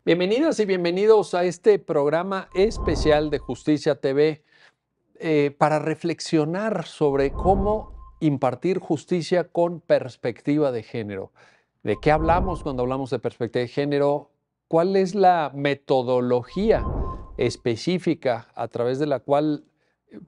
Bienvenidas y bienvenidos a este programa especial de Justicia TV para reflexionar sobre cómo impartir justicia con perspectiva de género. ¿De qué hablamos cuando hablamos de perspectiva de género? ¿Cuál es la metodología específica a través de la cual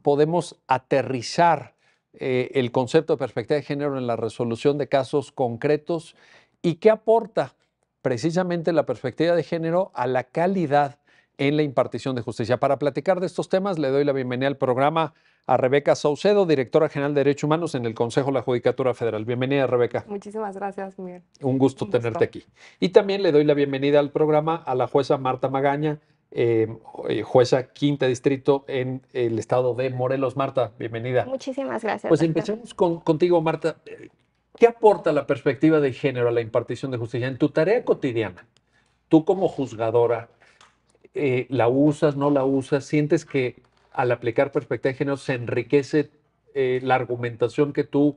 podemos aterrizar el concepto de perspectiva de género en la resolución de casos concretos? ¿Y qué aporta precisamente la perspectiva de género a la calidad en la impartición de justicia? Para platicar de estos temas, le doy la bienvenida al programa a Rebeca Saucedo, directora general de Derechos Humanos en el Consejo de la Judicatura Federal. Bienvenida, Rebeca. Muchísimas gracias, Miguel. Un gusto Un tenerte gusto. aquí. Y también le doy la bienvenida al programa a la jueza Marta Magaña, jueza quinta distrito en el estado de Morelos. Marta, bienvenida. Muchísimas gracias, Pues doctor. empecemos contigo, Marta. ¿Qué aporta la perspectiva de género a la impartición de justicia en tu tarea cotidiana? Tú como juzgadora, ¿la usas, no la usas? ¿Sientes que al aplicar perspectiva de género se enriquece la argumentación que tú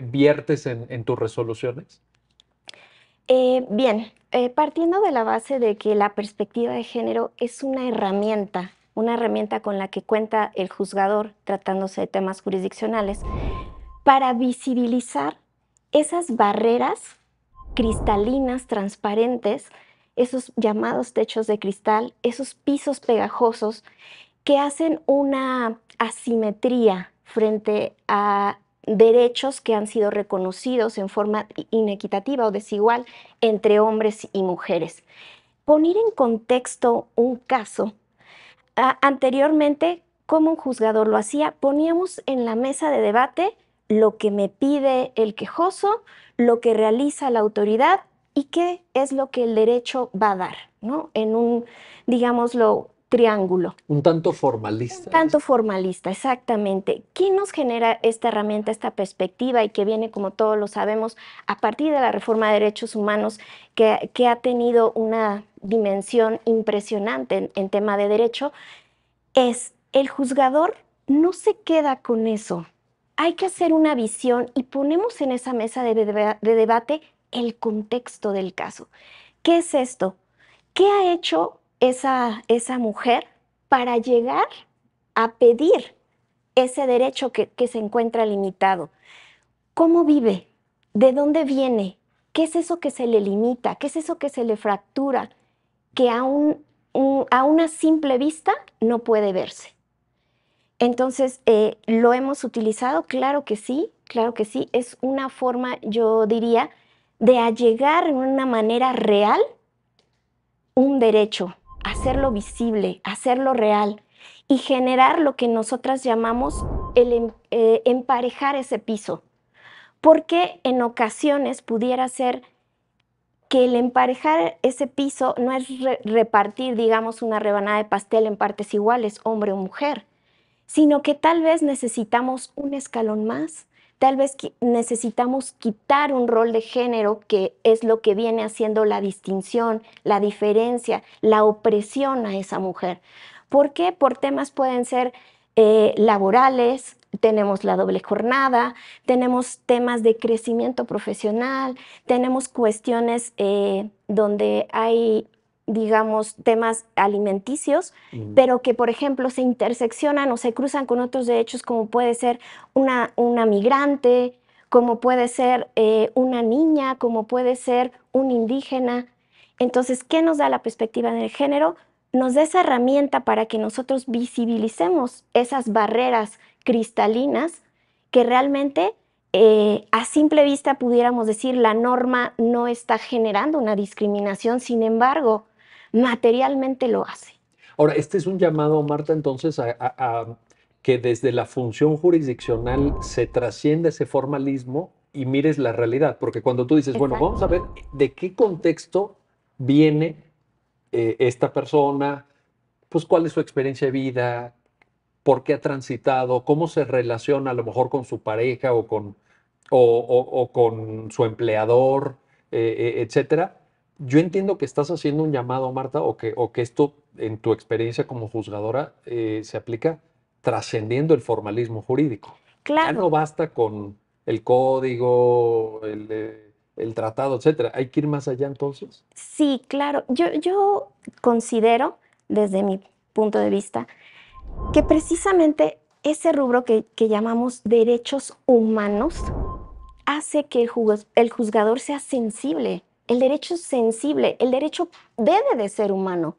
viertes en tus resoluciones? Bien, partiendo de la base de que la perspectiva de género es una herramienta con la que cuenta el juzgador tratándose de temas jurisdiccionales para visibilizar esas barreras cristalinas, transparentes, esos llamados techos de cristal, esos pisos pegajosos que hacen una asimetría frente a derechos que han sido reconocidos en forma inequitativa o desigual entre hombres y mujeres. Poner en contexto un caso. Anteriormente, como un juzgador lo hacía, poníamos en la mesa de debate lo que me pide el quejoso, lo que realiza la autoridad y qué es lo que el derecho va a dar, ¿no? En un, digámoslo, triángulo. Un tanto Un formalista. tanto formalista, exactamente. ¿Qué nos genera esta herramienta, esta perspectiva y que viene, como todos lo sabemos, a partir de la reforma de derechos humanos que ha tenido una dimensión impresionante en tema de derecho? Es el juzgador no se queda con eso. Hay que hacer una visión y ponemos en esa mesa de debate el contexto del caso. ¿Qué es esto? ¿Qué ha hecho esa mujer para llegar a pedir ese derecho que se encuentra limitado? ¿Cómo vive? ¿De dónde viene? ¿Qué es eso que se le limita? ¿Qué es eso que se le fractura? Que a una simple vista no puede verse. Entonces, ¿lo hemos utilizado? Claro que sí. Es una forma, yo diría, de allegar en una manera real un derecho, hacerlo visible, hacerlo real y generar lo que nosotras llamamos el emparejar ese piso. Porque en ocasiones pudiera ser que el emparejar ese piso no es repartir, digamos, una rebanada de pastel en partes iguales, hombre o mujer, sino que tal vez necesitamos un escalón más, tal vez necesitamos quitar un rol de género que es lo que viene haciendo la distinción, la diferencia, la opresión a esa mujer. ¿Por qué? Por temas pueden ser laborales, tenemos la doble jornada, tenemos temas de crecimiento profesional, tenemos cuestiones donde hay, digamos, temas alimenticios, pero que, por ejemplo, se interseccionan o se cruzan con otros derechos, como puede ser una migrante, como puede ser una niña, como puede ser un indígena. Entonces, ¿qué nos da la perspectiva del género? Nos da esa herramienta para que nosotros visibilicemos esas barreras cristalinas que realmente a simple vista pudiéramos decir la norma no está generando una discriminación, sin embargo, materialmente lo hace. Ahora, este es un llamado, Marta, entonces, a que desde la función jurisdiccional se trascienda ese formalismo y mires la realidad, porque cuando tú dices, bueno, vamos a ver Exacto. de qué contexto viene esta persona, pues cuál es su experiencia de vida, por qué ha transitado, cómo se relaciona a lo mejor con su pareja o con su empleador, etcétera. Yo entiendo que estás haciendo un llamado, Marta, o que esto, en tu experiencia como juzgadora, se aplica trascendiendo el formalismo jurídico. Ya no Claro, basta con el código, el tratado, etcétera. ¿Hay que ir más allá entonces? Sí, claro. Yo considero, desde mi punto de vista, que precisamente ese rubro que llamamos derechos humanos hace que el juzgador sea sensible. El derecho es sensible, el derecho debe de ser humano.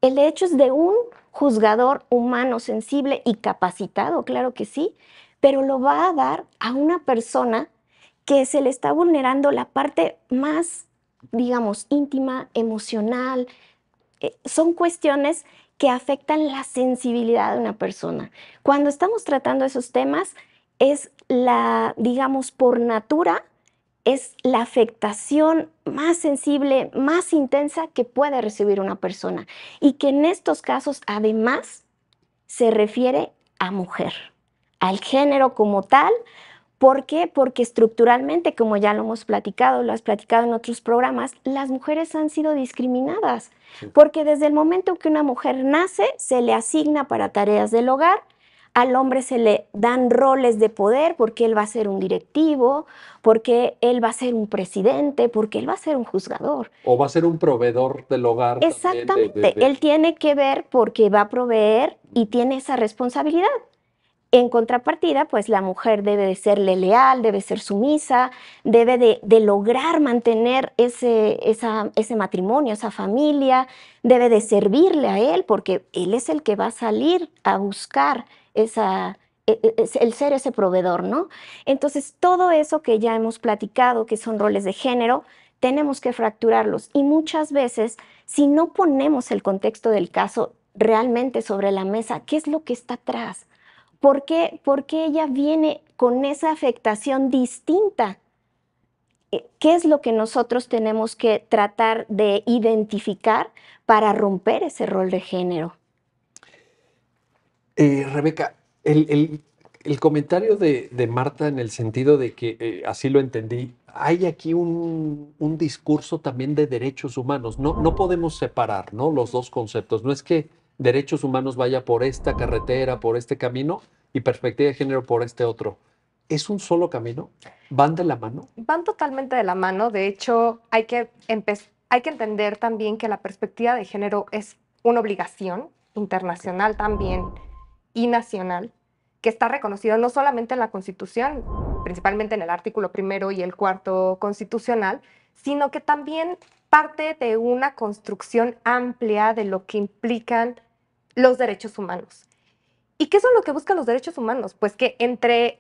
El derecho es de un juzgador humano, sensible y capacitado, claro que sí, pero lo va a dar a una persona que se le está vulnerando la parte más, digamos, íntima, emocional. Son cuestiones que afectan la sensibilidad de una persona. Cuando estamos tratando esos temas, es la, digamos, por natura, es la afectación más sensible, más intensa que puede recibir una persona. Y que en estos casos, además, se refiere a mujer, al género como tal. ¿Por qué? Porque estructuralmente, como ya lo hemos platicado, lo has platicado en otros programas, las mujeres han sido discriminadas. Sí. Porque desde el momento que una mujer nace, se le asigna para tareas del hogar, al hombre se le dan roles de poder porque él va a ser un directivo, porque él va a ser un presidente, porque él va a ser un juzgador. O va a ser un proveedor del hogar también Exactamente, él tiene que ver porque va a proveer y tiene esa responsabilidad. En contrapartida, pues la mujer debe de serle leal, debe ser sumisa, debe de lograr mantener ese matrimonio, esa familia, debe de servirle a él, porque él es el que va a salir a buscar el ser ese proveedor, ¿no? Entonces, todo eso que ya hemos platicado, que son roles de género, tenemos que fracturarlos. Y muchas veces, si no ponemos el contexto del caso realmente sobre la mesa, ¿qué es lo que está atrás? ¿Por qué? Porque ella viene con esa afectación distinta. ¿Qué es lo que nosotros tenemos que tratar de identificar para romper ese rol de género? Rebeca, el comentario de Marta en el sentido de que, así lo entendí, hay aquí un discurso también de derechos humanos. No podemos separar, ¿no?, los dos conceptos. No es que derechos humanos vaya por esta carretera, por este camino, y perspectiva de género por este otro. ¿Es un solo camino? ¿Van de la mano? Van totalmente de la mano. De hecho, hay que entender también que la perspectiva de género es una obligación internacional también y nacional, que está reconocido no solamente en la Constitución, principalmente en el artículo primero y el cuarto constitucional, sino que también parte de una construcción amplia de lo que implican los derechos humanos. ¿Y qué son lo que buscan los derechos humanos? Pues que entre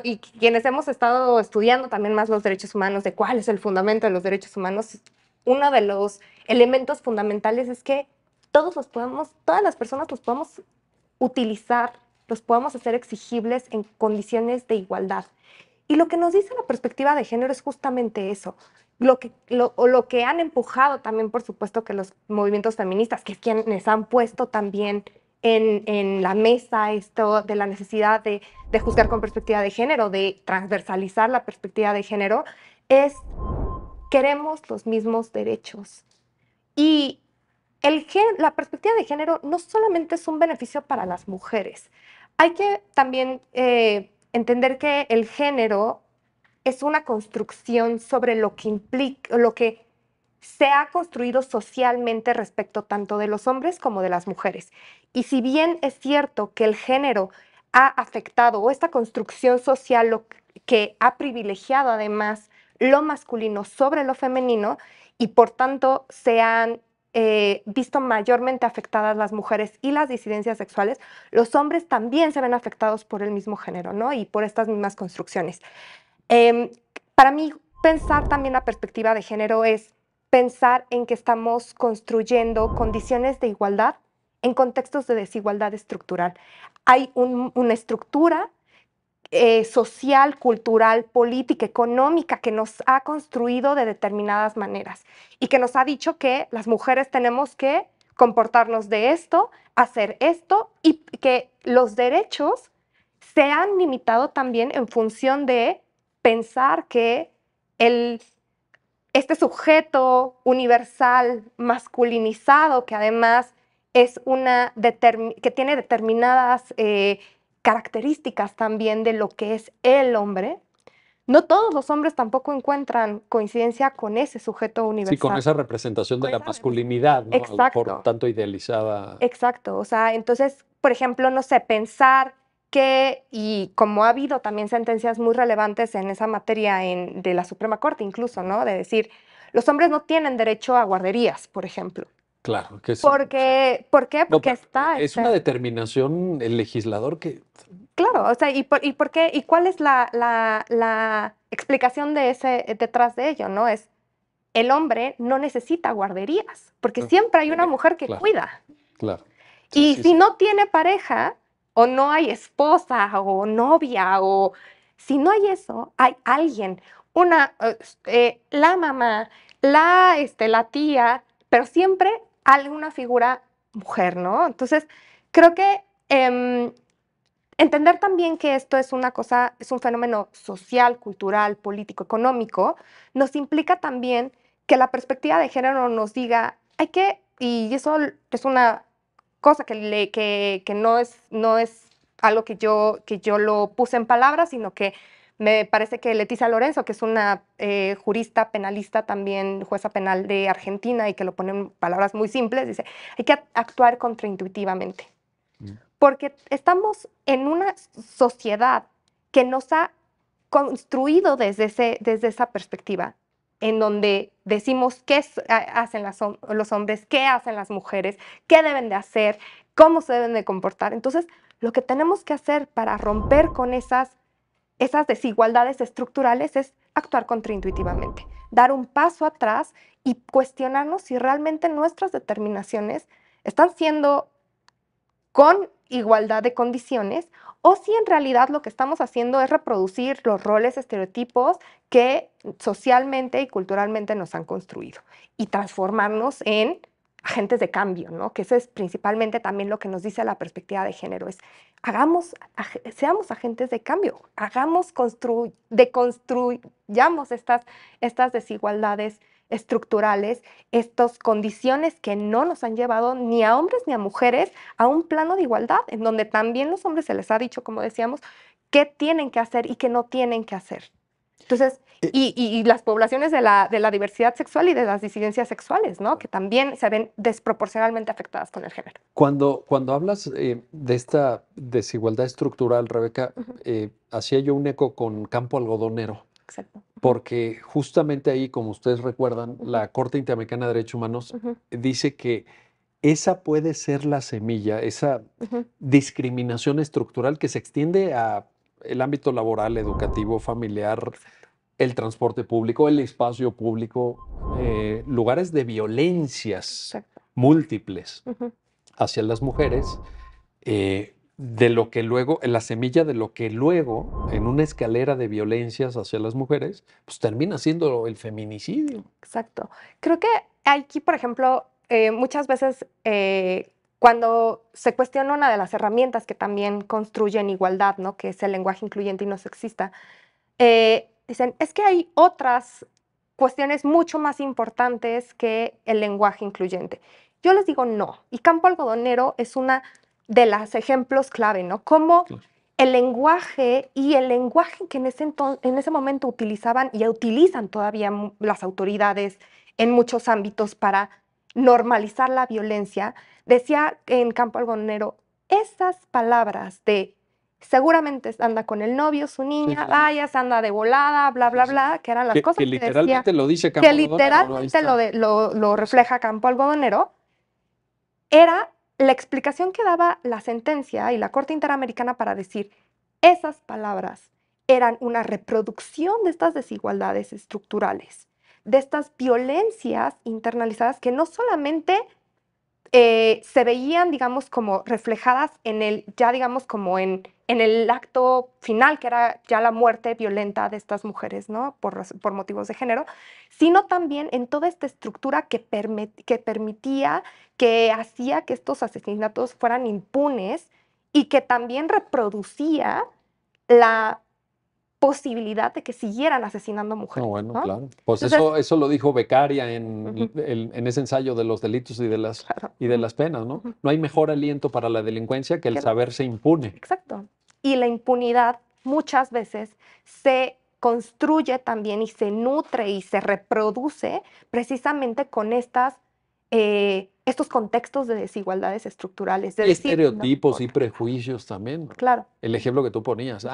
y quienes hemos estado estudiando también más los derechos humanos, de cuál es el fundamento de los derechos humanos, uno de los elementos fundamentales es que todas las personas los podamos utilizar, los podamos hacer exigibles en condiciones de igualdad. Y lo que nos dice la perspectiva de género es justamente eso. Lo que han empujado también, por supuesto, que los movimientos feministas, que es quienes han puesto también en la mesa esto de la necesidad de juzgar con perspectiva de género, de transversalizar la perspectiva de género, es queremos los mismos derechos. Y la perspectiva de género no solamente es un beneficio para las mujeres. Hay que también entender que el género es una construcción sobre lo que implica, lo que se ha construido socialmente respecto tanto de los hombres como de las mujeres. Y si bien es cierto que el género ha afectado, o esta construcción social que ha privilegiado además lo masculino sobre lo femenino, y por tanto se han visto mayormente afectadas las mujeres y las disidencias sexuales, los hombres también se ven afectados por el mismo género, ¿no? Y por estas mismas construcciones. Em, para mí, pensar también la perspectiva de género es pensar en que estamos construyendo condiciones de igualdad en contextos de desigualdad estructural. Hay una estructura social, cultural, política, económica que nos ha construido de determinadas maneras y que nos ha dicho que las mujeres tenemos que comportarnos de esto, hacer esto, y que los derechos se han limitado también en función de pensar que este sujeto universal masculinizado, que además que tiene determinadas características también de lo que es el hombre, No todos los hombres tampoco encuentran coincidencia con ese sujeto Sí, con universal. esa representación de Con la esa masculinidad, ¿no? A lo mejor Exacto, tanto idealizada. exacto. O sea, entonces, por ejemplo, no sé, pensar que, y como ha habido también sentencias muy relevantes en esa materia de la Suprema Corte incluso, ¿no? De decir, los hombres no tienen derecho a guarderías, por ejemplo. Claro, que es, ¿Por qué? no, Porque está es una determinación el legislador que, claro, o sea, ¿y por qué? ¿Y cuál es la explicación de detrás de ello, no? Es, el hombre no necesita guarderías, porque siempre hay una mujer que claro, cuida. claro. Sí, Y sí, si sí. no tiene pareja, o no hay esposa, o novia, o si no hay eso, hay alguien, la mamá, la tía, pero siempre alguna figura mujer, ¿no? Entonces, creo que entender también que esto es una cosa, es un fenómeno social, cultural, político, económico, nos implica también que la perspectiva de género nos diga, hay que, y eso es una cosa que no es algo que yo lo puse en palabras, sino que me parece que Leticia Lorenzo, que es una jurista penalista, también jueza penal de Argentina, y que lo pone en palabras muy simples, dice, hay que actuar contraintuitivamente. Mm. Porque estamos en una sociedad que nos ha construido desde esa perspectiva, en donde decimos qué hacen los hombres, qué hacen las mujeres, qué deben de hacer, cómo se deben de comportar. Entonces, lo que tenemos que hacer para romper con esas desigualdades estructurales es actuar contraintuitivamente, dar un paso atrás y cuestionarnos si realmente nuestras determinaciones están siendo con igualdad de condiciones, o si en realidad lo que estamos haciendo es reproducir los roles, estereotipos que socialmente y culturalmente nos han construido, y transformarnos en agentes de cambio, ¿no? Que eso es principalmente también lo que nos dice la perspectiva de género, es seamos agentes de cambio, deconstruyamos estas desigualdades estructurales, estas condiciones que no nos han llevado ni a hombres ni a mujeres a un plano de igualdad, en donde también los hombres se les ha dicho, como decíamos, qué tienen que hacer y qué no tienen que hacer. Entonces, Eh, y las poblaciones de la diversidad sexual y de las disidencias sexuales, ¿no? Que también se ven desproporcionalmente afectadas con el género. Cuando hablas de esta desigualdad estructural, Rebeca, Ujú, hacía yo un eco con Campo Algodonero, exacto. Ujú, porque justamente ahí, como ustedes recuerdan, ujú, la Corte Interamericana de Derechos Humanos ujú, dice que esa puede ser la semilla, esa ujú, discriminación estructural que se extiende a el ámbito laboral, educativo, familiar, exacto. el transporte público, el espacio público, lugares de violencias Exacto. múltiples Ujú. hacia las mujeres, de lo que luego, la semilla de lo que luego, en una escalera de violencias hacia las mujeres, pues termina siendo el feminicidio. Exacto. Creo que aquí, por ejemplo, muchas veces cuando se cuestiona una de las herramientas que también construyen igualdad, ¿no? Que es el lenguaje incluyente y no sexista, dicen, es que hay otras cuestiones mucho más importantes que el lenguaje incluyente. Yo les digo no, y Campo Algodonero es una de los ejemplos clave, ¿no? Cómo Claro. el lenguaje que en ese momento utilizaban y utilizan todavía las autoridades en muchos ámbitos para normalizar la violencia, decía en Campo Algodonero, esas palabras de seguramente anda con el novio, su Sí, niña, sí, sí. vaya, se anda de volada, bla, Sí, bla, sí. bla, que eran las Que cosas que decía, literalmente lo dice que Campo Algodonero, ¿no? Ahí literalmente está. lo Sí, sí. refleja Campo Algodonero, era la explicación que daba la sentencia y la Corte Interamericana para decir, esas palabras eran una reproducción de estas desigualdades estructurales, de estas violencias internalizadas que no solamente se veían, digamos, como reflejadas ya digamos, como en el acto final, que era ya la muerte violenta de estas mujeres, ¿no? Por motivos de género, sino también en toda esta estructura que permitía, que hacía que estos asesinatos fueran impunes, y que también reproducía la posibilidad de que siguieran asesinando No, mujeres, bueno, ¿no? claro. Pues Entonces, eso lo dijo Beccaria en, ujú, en ese ensayo de los delitos claro, y de las penas, ¿no? ujú. No hay mejor aliento para la delincuencia que el Que saberse impune. exacto. Y la impunidad muchas veces se construye también y se nutre y se reproduce precisamente con estos contextos de desigualdades estructurales. De Y decir, no estereotipos y importa. prejuicios también, ¿no? Claro, El ejemplo que tú ponías.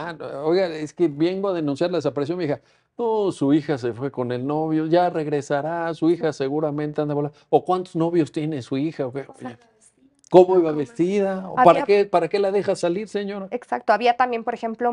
Oiga, es que vengo a denunciar la desaparición de mi hija. No, su hija se fue con el novio, ya regresará, su hija seguramente anda volando. ¿O cuántos novios tiene su hija? ¿O qué? Oye, ¿cómo iba vestida? ¿O había para qué la deja salir, señora? exacto, había también, por ejemplo,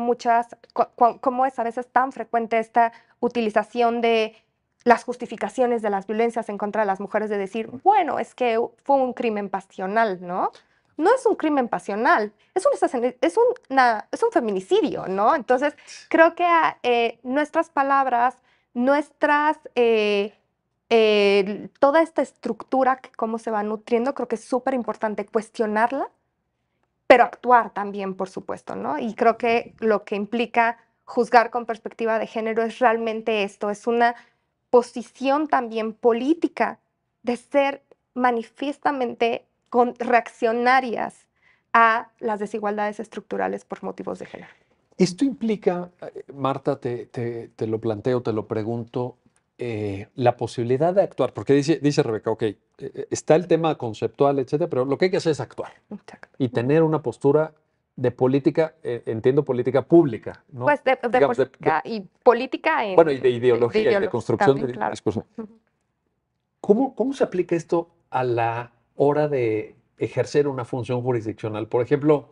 cómo es a veces tan frecuente esta utilización de las justificaciones de las violencias en contra de las mujeres, de decir, bueno, es que fue un crimen pasional, ¿no? No es un crimen pasional, es un feminicidio, ¿no? Entonces, creo que nuestras palabras, toda esta estructura, cómo se va nutriendo, creo que es súper importante cuestionarla, pero actuar también, por supuesto, ¿no? Y creo que lo que implica juzgar con perspectiva de género es realmente esto, es una posición también política de ser manifiestamente reaccionarias a las desigualdades estructurales por motivos de género. Esto implica, Marta, te lo planteo, te lo pregunto, la posibilidad de actuar, porque dice Rebeca, ok, está el tema conceptual, etcétera, pero lo que hay que hacer es actuar Exacto. y tener una postura de política, entiendo política pública, ¿no? Pues de Digamos, política y política en, bueno, y de ideología y de construcción también, de claro. discurso. Ujú. ¿Cómo se aplica esto a la hora de ejercer una función jurisdiccional? Por ejemplo,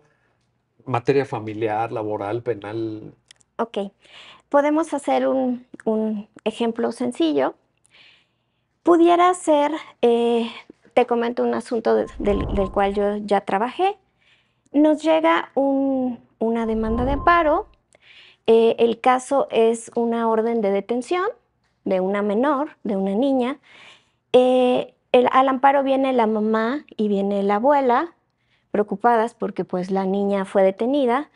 materia familiar, laboral, penal. Ok, podemos hacer un ejemplo sencillo. Pudiera ser, te comento un asunto del cual yo ya trabajé. Nos llega una demanda de amparo. El caso es una orden de detención de una menor, de una niña. Al amparo viene la mamá y viene la abuela, preocupadas porque pues la niña fue detenida.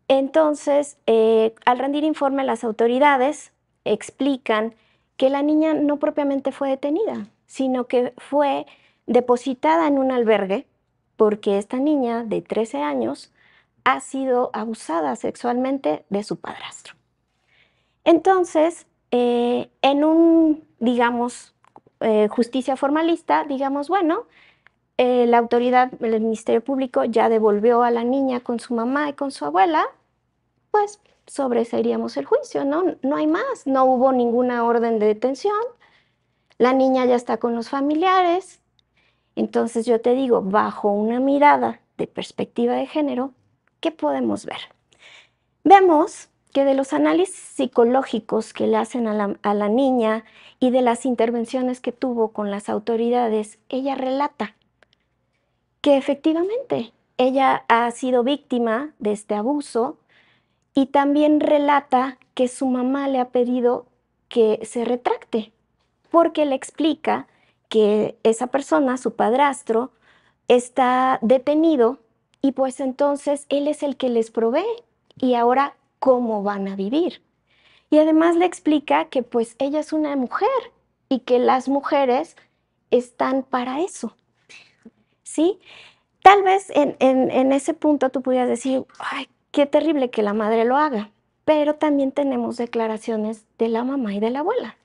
Entonces, al rendir informe, las autoridades explican que la niña no propiamente fue detenida, sino que fue depositada en un albergue porque esta niña de 13 años ha sido abusada sexualmente de su padrastro. Entonces, digamos, justicia formalista, digamos, bueno, la autoridad, el Ministerio Público ya devolvió a la niña con su mamá y con su abuela, pues sobreseeríamos el juicio, ¿no? No hay más, no hubo ninguna orden de detención, la niña ya está con los familiares. Entonces yo te digo, bajo una mirada de perspectiva de género, ¿qué podemos ver? Vemos que de los análisis psicológicos que le hacen a la niña y de las intervenciones que tuvo con las autoridades, ella relata que efectivamente ella ha sido víctima de este abuso y también relata que su mamá le ha pedido que se retracte porque le explica que esa persona, su padrastro, está detenido y pues entonces él es el que les provee y ahora cómo van a vivir. Y además le explica que pues ella es una mujer y que las mujeres están para eso, ¿sí? Tal vez en ese punto tú pudieras decir, ay, qué terrible que la madre lo haga, pero también tenemos declaraciones de la mamá y de la abuela,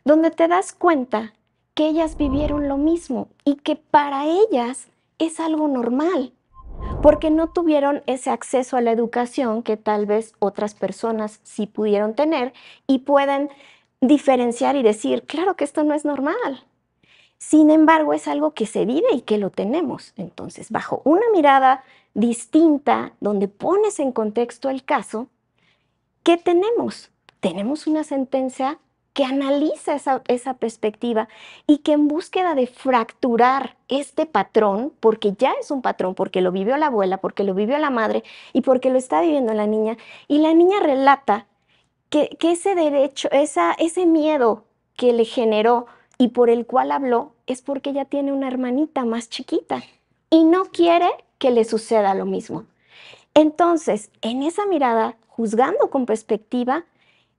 donde te das cuenta que ellas vivieron lo mismo y que para ellas es algo normal, porque no tuvieron ese acceso a la educación que tal vez otras personas sí pudieron tener y pueden diferenciar y decir, claro que esto no es normal. Sin embargo, es algo que se vive y que lo tenemos. Entonces, bajo una mirada distinta, donde pones en contexto el caso, ¿qué tenemos? Tenemos una sentencia que analiza esa perspectiva y que en búsqueda de fracturar este patrón, porque ya es un patrón, porque lo vivió la abuela, porque lo vivió la madre y porque lo está viviendo la niña, y la niña relata que ese derecho, ese miedo que le generó y por el cual habló es porque ella tiene una hermanita más chiquita y no quiere que le suceda lo mismo. Entonces, en esa mirada, juzgando con perspectiva,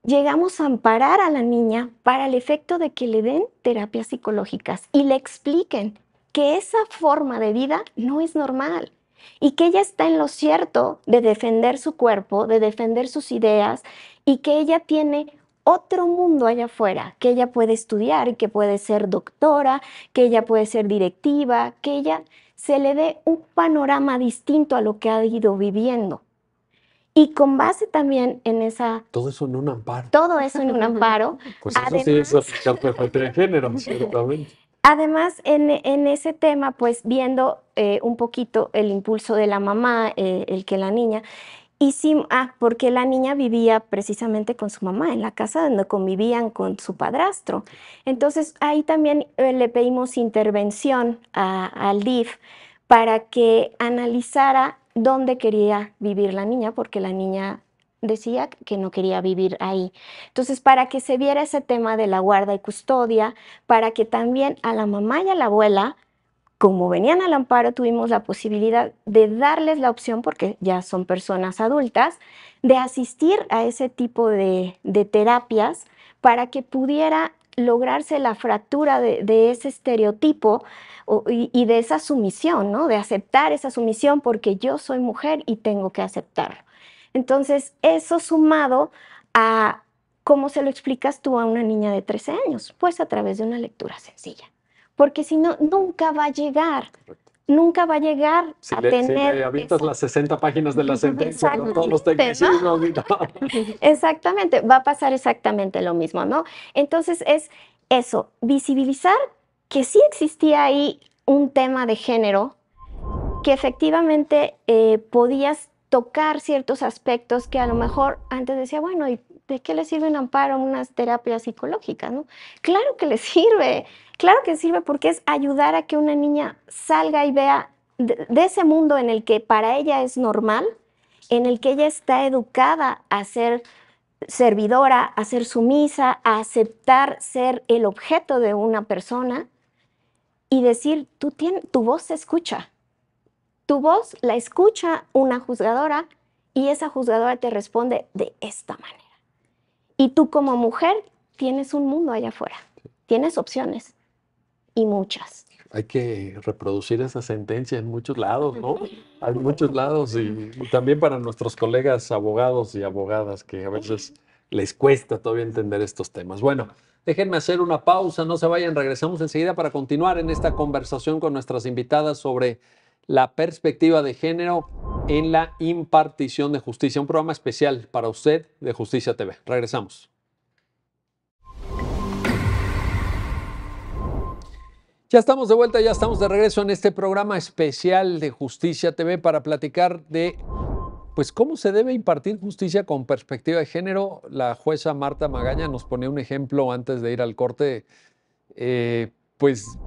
llegamos a amparar a la niña para el efecto de que le den terapias psicológicas y le expliquen que esa forma de vida no es normal, y que ella está en lo cierto de defender su cuerpo, de defender sus ideas y que ella tiene otro mundo allá afuera, que ella puede estudiar y que puede ser doctora, que ella puede ser directiva, que ella se le dé un panorama distinto a lo que ha ido viviendo. Y con base también en Todo eso en un amparo. todo eso en un amparo, Pues eso sí es además, aplicar perspectiva de género, ciertamente. además en ese tema, pues viendo un poquito el impulso de la mamá, el que la niña, porque la niña vivía precisamente con su mamá en la casa donde convivían con su padrastro. Entonces ahí también le pedimos intervención al DIF para que analizara dónde quería vivir la niña, porque la niña decía que no quería vivir ahí. Entonces, para que se viera ese tema de la guarda y custodia, para que también a la mamá y a la abuela, como venían al amparo, tuvimos la posibilidad de darles la opción, porque ya son personas adultas, de asistir a ese tipo de terapias para que pudiera lograrse la fractura de ese estereotipo y de esa sumisión, ¿no? De aceptar esa sumisión porque yo soy mujer y tengo que aceptarlo. Entonces, eso sumado a cómo se lo explicas tú a una niña de 13 años, pues a través de una lectura sencilla, porque si no, nunca va a llegar, nunca va a llegar Si a le tener avientas esa... las 60 páginas de la sentencia con todos los Exactamente, ¿no? tecnicismos y todo. Exactamente, va a pasar exactamente lo mismo, ¿no? Entonces es eso, visibilizar que sí existía ahí un tema de género, que efectivamente podías tocar ciertos aspectos que a lo mejor antes decía, bueno, ¿y de qué le sirve un amparo, unas terapias psicológicas, ¿no? Claro que le sirve, claro que sirve porque es ayudar a que una niña salga y vea de ese mundo en el que para ella es normal, en el que ella está educada a ser servidora, a ser sumisa, a aceptar ser el objeto de una persona y decir, tu voz se escucha. Tu voz la escucha una juzgadora y esa juzgadora te responde de esta manera. Y tú como mujer tienes un mundo allá afuera, tienes opciones y muchas. Hay que reproducir esa sentencia en muchos lados, ¿no? Hay muchos lados y también para nuestros colegas abogados y abogadas que a veces les cuesta todavía entender estos temas. Bueno, déjenme hacer una pausa, no se vayan, regresamos enseguida para continuar en esta conversación con nuestras invitadas sobre la perspectiva de género en la impartición de justicia, un programa especial para usted de Justicia TV. Regresamos. Ya estamos de vuelta, ya estamos de regreso en este programa especial de Justicia TV para platicar de pues cómo se debe impartir justicia con perspectiva de género. La jueza Marta Magaña nos ponía un ejemplo antes de ir al corte, pues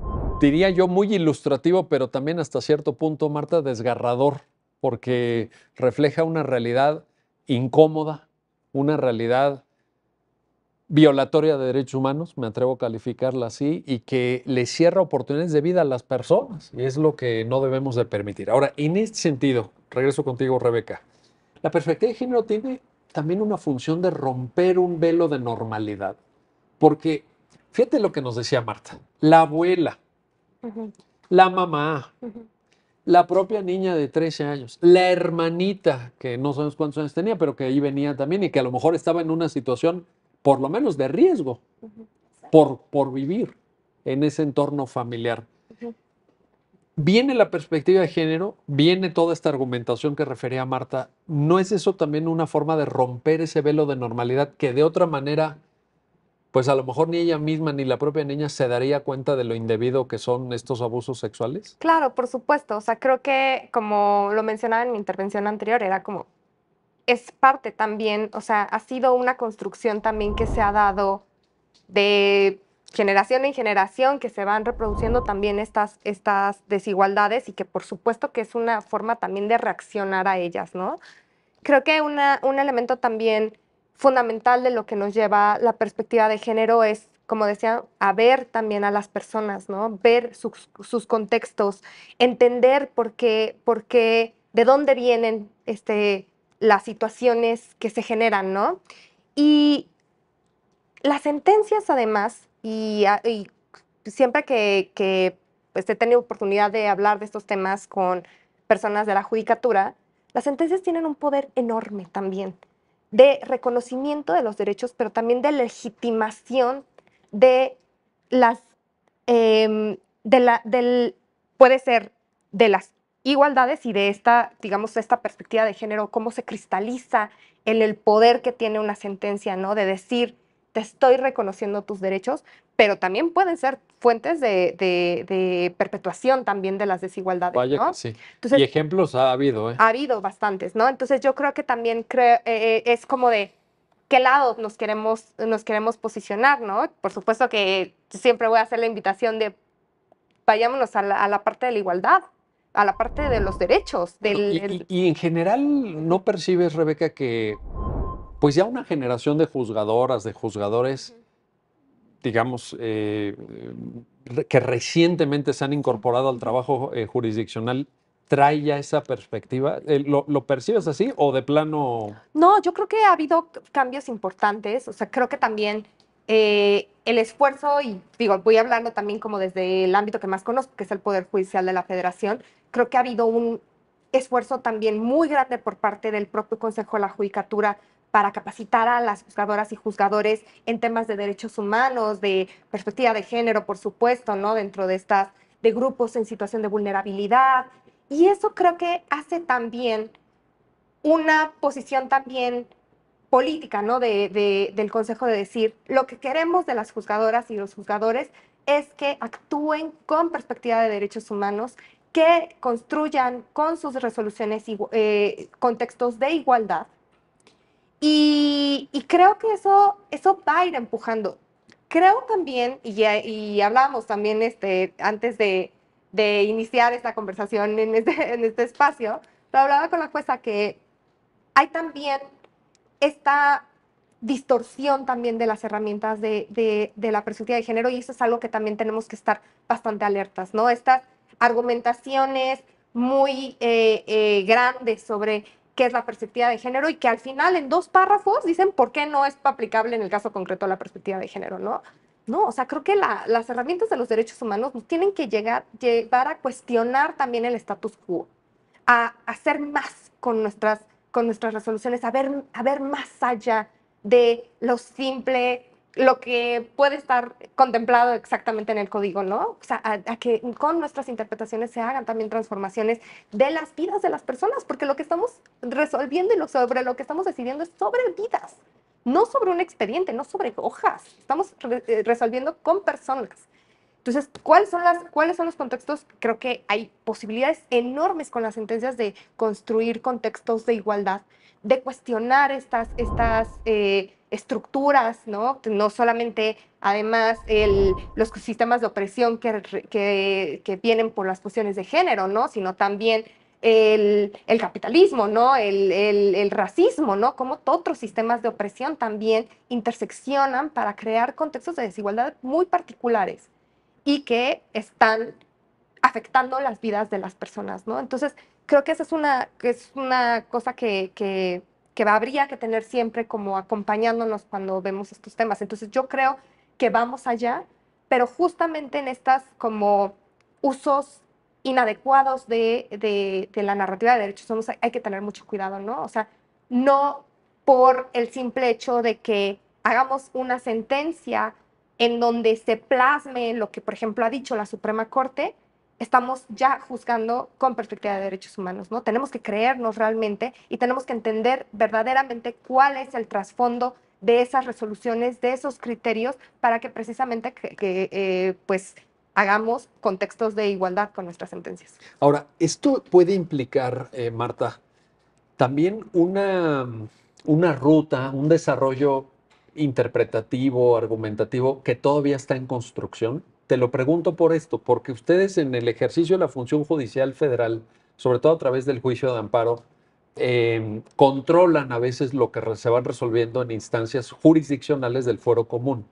diría yo muy ilustrativo, pero también hasta cierto punto, Marta, desgarrador, porque refleja una realidad incómoda, una realidad violatoria de derechos humanos, me atrevo a calificarla así, y que le cierra oportunidades de vida a las personas, y es lo que no debemos de permitir. Ahora, en este sentido, regreso contigo, Rebeca, la perspectiva de género tiene también una función de romper un velo de normalidad, porque fíjate lo que nos decía Marta, la abuela, la mamá, la propia niña de 13 años, la hermanita, que no sabemos cuántos años tenía, pero que ahí venía también y que a lo mejor estaba en una situación por lo menos de riesgo por vivir en ese entorno familiar. Viene la perspectiva de género, viene toda esta argumentación que refería Marta. ¿No es eso también una forma de romper ese velo de normalidad que de otra manera, pues a lo mejor ni ella misma ni la propia niña se daría cuenta de lo indebido que son estos abusos sexuales? Claro, por supuesto. O sea, creo que como lo mencionaba en mi intervención anterior, era como, es parte también, o sea, ha sido una construcción también que se ha dado de generación en generación, que se van reproduciendo también estas desigualdades y que por supuesto que es una forma también de reaccionar a ellas, ¿no? Creo que un elemento también fundamental de lo que nos lleva la perspectiva de género es, como decía, a ver también a las personas, ¿no? Ver sus contextos, entender por qué, de dónde vienen las situaciones que se generan, ¿no? Y las sentencias, además, y siempre que pues, he tenido oportunidad de hablar de estos temas con personas de la judicatura, las sentencias tienen un poder enorme también de reconocimiento de los derechos, pero también de legitimación de las, puede ser de las igualdades y de esta, digamos, esta perspectiva de género, cómo se cristaliza en el poder que tiene una sentencia, ¿no? De decir, te estoy reconociendo tus derechos, pero también pueden ser fuentes de perpetuación también de las desigualdades, Vaya ¿no? que sí. Entonces, Y ejemplos ha habido, ¿eh? ha habido bastantes, ¿no? Entonces yo creo que también es como de qué lado nos queremos posicionar, ¿no? Por supuesto que siempre voy a hacer la invitación de vayámonos a la parte de la igualdad, a la parte de los derechos, Bueno, y en general, ¿no percibes, Rebeca, que pues ya una generación de juzgadoras, de juzgadores, digamos, que recientemente se han incorporado al trabajo jurisdiccional, trae ya esa perspectiva? ¿Lo percibes así o de plano? No, yo creo que ha habido cambios importantes, o sea, creo que también el esfuerzo, y digo, voy hablando también como desde el ámbito que más conozco, que es el Poder Judicial de la Federación, creo que ha habido un esfuerzo también muy grande por parte del propio Consejo de la Judicatura para capacitar a las juzgadoras y juzgadores en temas de derechos humanos, de perspectiva de género, por supuesto, ¿no? Dentro de grupos en situación de vulnerabilidad. Y eso creo que hace también una posición también política, ¿no? Del Consejo de decir, lo que queremos de las juzgadoras y los juzgadores es que actúen con perspectiva de derechos humanos, que construyan con sus resoluciones contextos de igualdad. Y creo que eso va a ir empujando. Creo también, y hablábamos también antes de iniciar esta conversación en este espacio, lo hablaba con la jueza que hay también esta distorsión también de las herramientas de la perspectiva de género, y eso es algo que también tenemos que estar bastante alertas, ¿no? Estas argumentaciones muy grandes sobre qué es la perspectiva de género y que al final en 2 párrafos dicen por qué no es aplicable en el caso concreto la perspectiva de género, ¿no? No, o sea, creo que las herramientas de los derechos humanos nos tienen que llevar a cuestionar también el status quo, a hacer más con nuestras resoluciones, a ver más allá de lo simple, lo que puede estar contemplado exactamente en el código, ¿no? O sea, a que con nuestras interpretaciones se hagan también transformaciones de las vidas de las personas, porque lo que estamos resolviendo y sobre lo que estamos decidiendo es sobre vidas, no sobre un expediente, no sobre hojas. Estamos resolviendo con personas. Entonces, ¿cuáles son los contextos? Creo que hay posibilidades enormes con las sentencias de construir contextos de igualdad, de cuestionar estas estructuras, ¿no? No solamente, además, los sistemas de opresión que vienen por las cuestiones de género, ¿no? Sino también el capitalismo, ¿no? El racismo, ¿no? Como otros sistemas de opresión también interseccionan para crear contextos de desigualdad muy particulares y que están afectando las vidas de las personas, ¿no? Entonces, creo que esa es una cosa que habría que tener siempre como acompañándonos cuando vemos estos temas. Entonces, yo creo que vamos allá, pero justamente en estas como usos inadecuados de la narrativa de derechos humanos hay que tener mucho cuidado, ¿no? O sea, no por el simple hecho de que hagamos una sentencia en donde se plasme lo que, por ejemplo, ha dicho la Suprema Corte, estamos ya juzgando con perspectiva de derechos humanos, ¿no? Tenemos que creernos realmente y tenemos que entender verdaderamente cuál es el trasfondo de esas resoluciones, de esos criterios, para que precisamente pues hagamos contextos de igualdad con nuestras sentencias. Ahora, esto puede implicar, Marta, también una ruta, un desarrollo interpretativo, argumentativo, que todavía está en construcción. Te lo pregunto por esto, porque ustedes en el ejercicio de la función judicial federal, sobre todo a través del juicio de amparo, controlan a veces lo que se van resolviendo en instancias jurisdiccionales del fuero común